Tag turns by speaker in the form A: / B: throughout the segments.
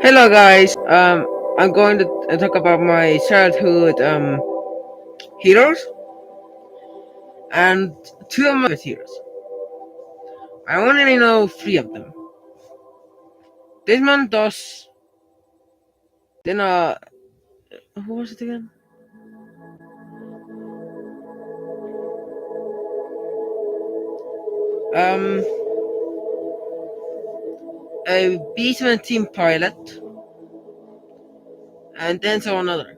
A: Hello guys. I'm going to talk about my childhood heroes and two of my favorite heroes. I only know three of them. Desmond Doss. Then who was it again? Um, a B-17 pilot, and then so another.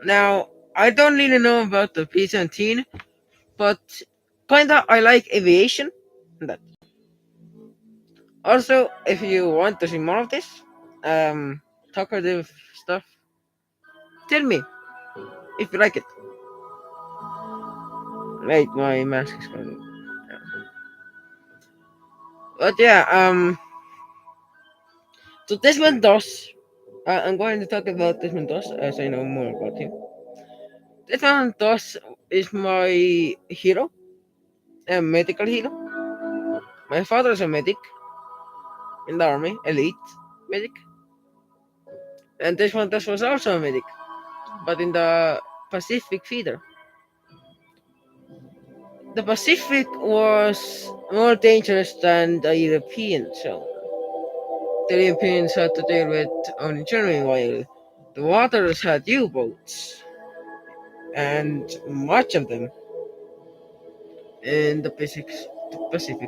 A: Now I don't really know about the B-17, but kinda I like aviation. And that. Also, if you want to see more of this, talkative stuff, tell me if you like it. Wait, my mask is going. But yeah, so Desmond Doss. I'm going to talk about Desmond Doss as I know more about him. Desmond Doss is my hero, a medical hero. My father is a medic in the army, elite medic, and Desmond Doss was also a medic, but in the Pacific theater. The Pacific was more dangerous than the European, so the Europeans had to deal with only Germany, while the waters had U-boats, and much of them in the Pacific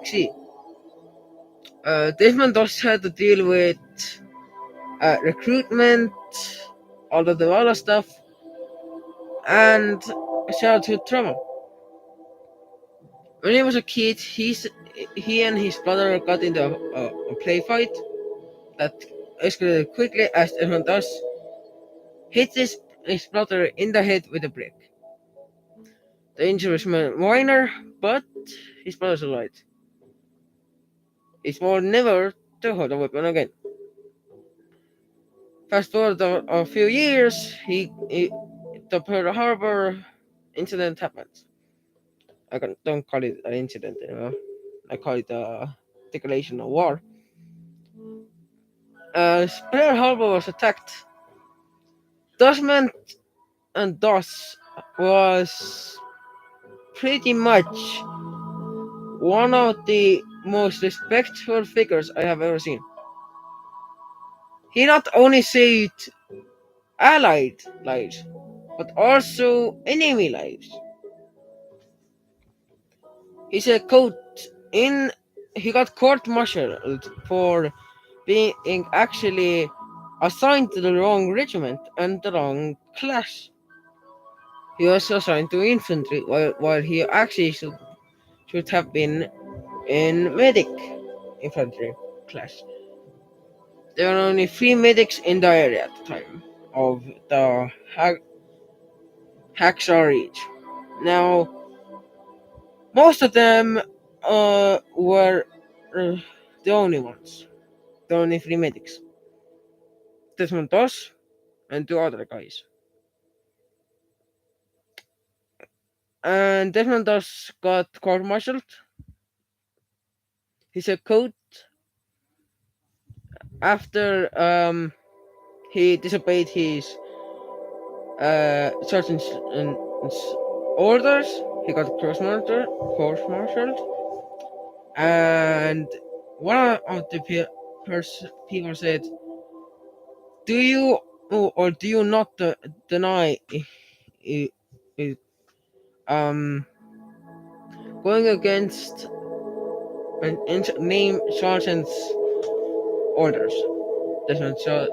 A: Sea. Desmond also had to deal with recruitment, all of the other stuff, and childhood trauma. When he was a kid, he and his brother got into a play fight that escalated quickly as Desmond does hit his brother in the head with a brick. The injury was minor, but his brother survived. He swore never to hold a weapon again. Fast forward a few years, the Pearl Harbor incident happened. Don't call it an incident anymore. I call it a declaration of war. Pearl Harbor was attacked. Desmond and Doss was pretty much one of the most respectful figures I have ever seen. He not only saved Allied lives, but also enemy lives. He said, "quote in he got court-martialed for being actually assigned to the wrong regiment and the wrong class. He was assigned to infantry while he actually should have been in medic infantry class. There were only three medics in the area at the time of the Hacksaw Ridge. Now, most of them were the only ones, the only three medics. Desmond Doss and two other guys. And Desmond Doss got court-martialed. He said, "quote after he disobeyed his sergeant's orders, he got court-martialed, and one of the people said, "Do you or do you not deny um going against an name sergeant's orders?" Desmond said,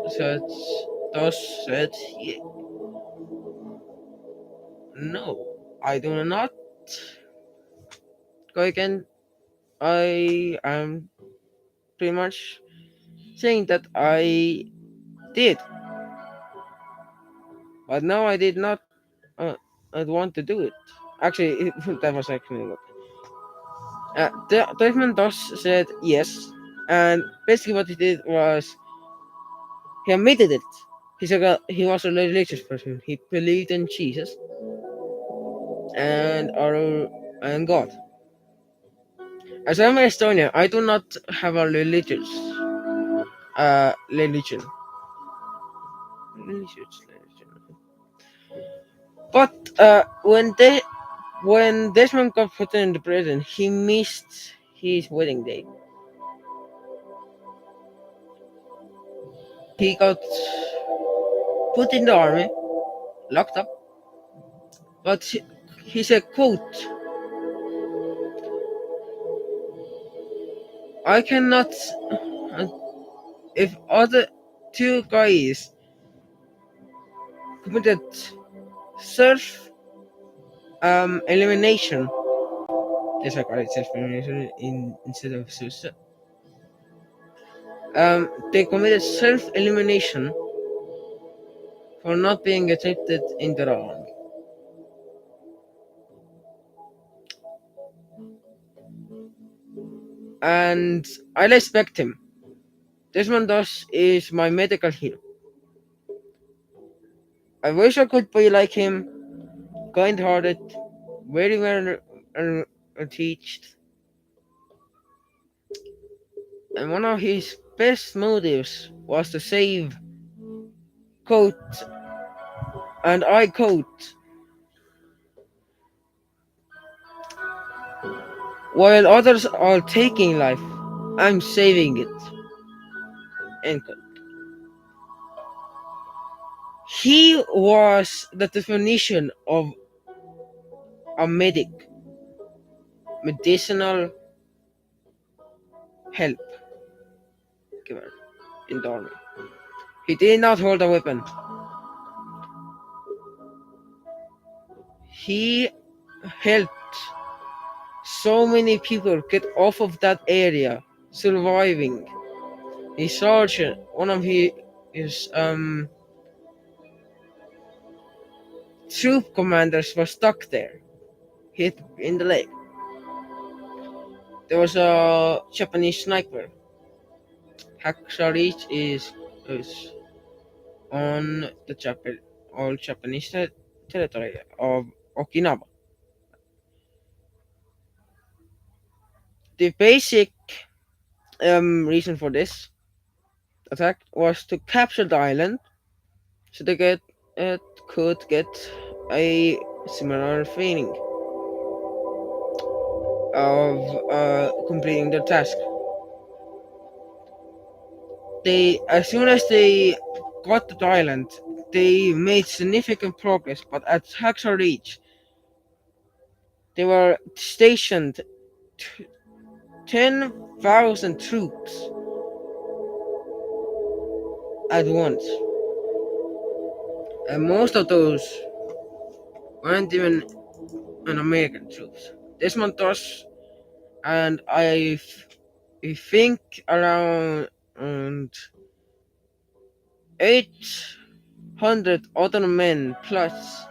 A: "No, I do not go again. I am pretty much saying that I did, but no, I did not. I'd want to do it. Actually, that was actually what." Desmond Doss said yes, and basically what he did was he admitted it. He said he was a religious person. He believed in Jesus and God. As I'm an Estonian, I do not have a religion. But when Desmond got put in the prison, he missed his wedding date. He got put in the army, locked up. But he said, "quote I cannot. uh, If other two guys committed self elimination, yes, I call it self elimination instead of suicide. They committed self elimination for not being accepted in the army." And I respect him. Desmond Doss is my medical hero. I wish I could be like him, kind-hearted, very well teached, and one of his best motives was to save, quote, and I quote, "while others are taking life, I'm saving it," end quote. He was the definition of a medic, medicinal help giver in the army. He did not hold a weapon. He helped so many people get off of that area, surviving. His sergeant, one of his troop commanders, was stuck there, hit in the leg. There was a Japanese sniper. Hakusha is on the all Japanese territory of Okinawa. The basic reason for this attack was to capture the island, so they could get a similar feeling of completing their task. They, as soon as they got to the island, they made significant progress. But at Haxa Reach, they were stationed 10,000 troops at once, and most of those weren't even an American troops. Desmond Doss and I think around 800 other men plus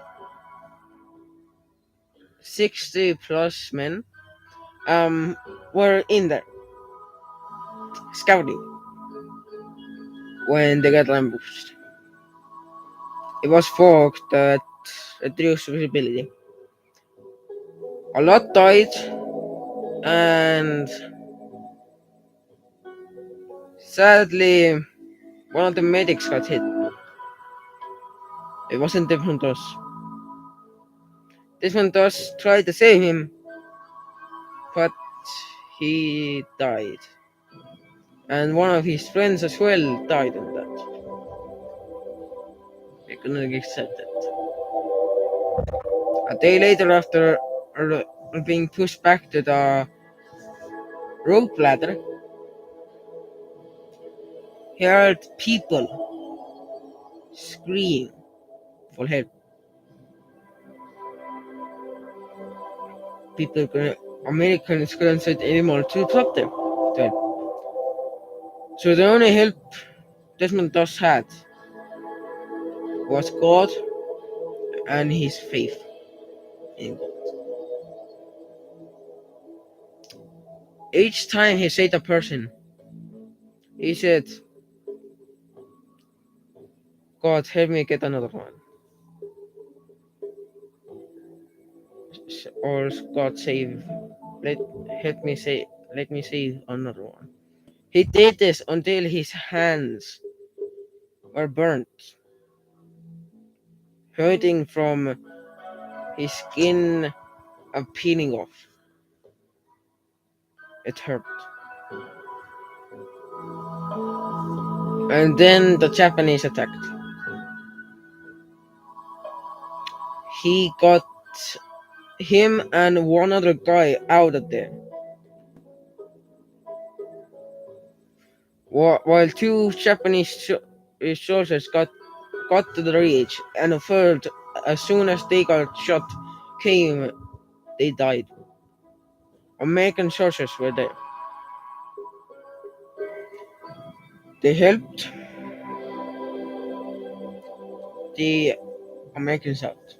A: 60 plus men were in there scouting when they got ambushed. It was fog that reduced visibility. A lot died, and sadly, one of the medics got hit. It wasn't Desmond Doss. Desmond Doss tried to save him, but he died. And one of his friends as well died in that. They couldn't accept it. A day later, after being pushed back to the rope ladder, he heard people scream for help. Americans couldn't send any more troops up there. So the only help Desmond Doss had was God and his faith in God. Each time he saved a person, he said, "God, help me get another one." Or "God save, let help me say, let me save another one." He did this until his hands were burnt. hurting from his skin peeling off. It hurt. And then the Japanese attacked. He got him and one other guy out of there, while two Japanese soldiers got to the ridge, and a third, as soon as they got shot, came. They died. American soldiers were there. They helped the Americans out.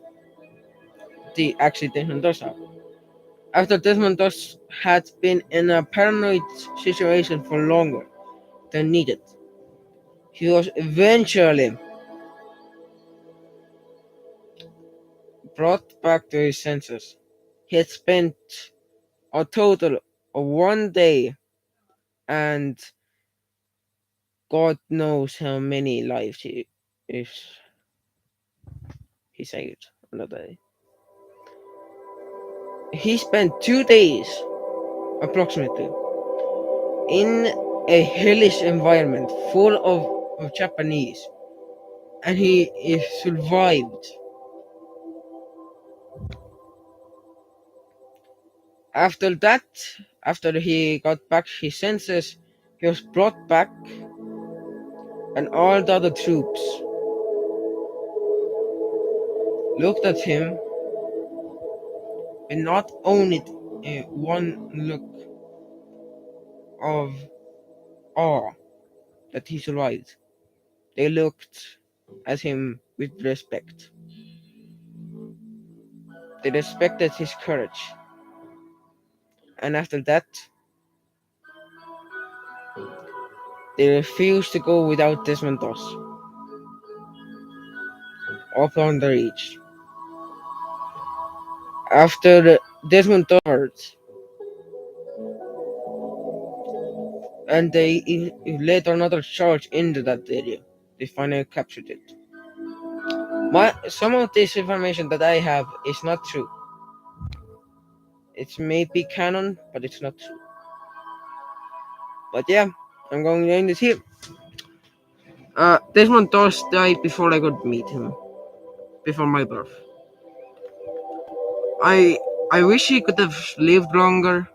A: The actually Desmond Doss out. After Desmond Doss had been in a paranoid situation for longer than needed, he was eventually brought back to his senses. He had spent a total of 1 day and God knows how many lives he saved on that day. He spent 2 days approximately in a hellish environment full of Japanese, and he survived. After that, after he got back his senses, he was brought back, and all the other troops looked at him with not only one look of awe that he survived, they looked at him with respect. They respected his courage. And after that, they refused to go without Desmond Doss upon the reach. After Desmond Doss heard, and they led another charge into that area, they finally captured it. Some of this information that I have is not true. It may be canon, but it's not true. But yeah, I'm going to end this here. Desmond Doss died before I could meet him, before my birth. I wish he could have lived longer,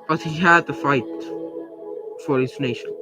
A: but he had to fight for his nation.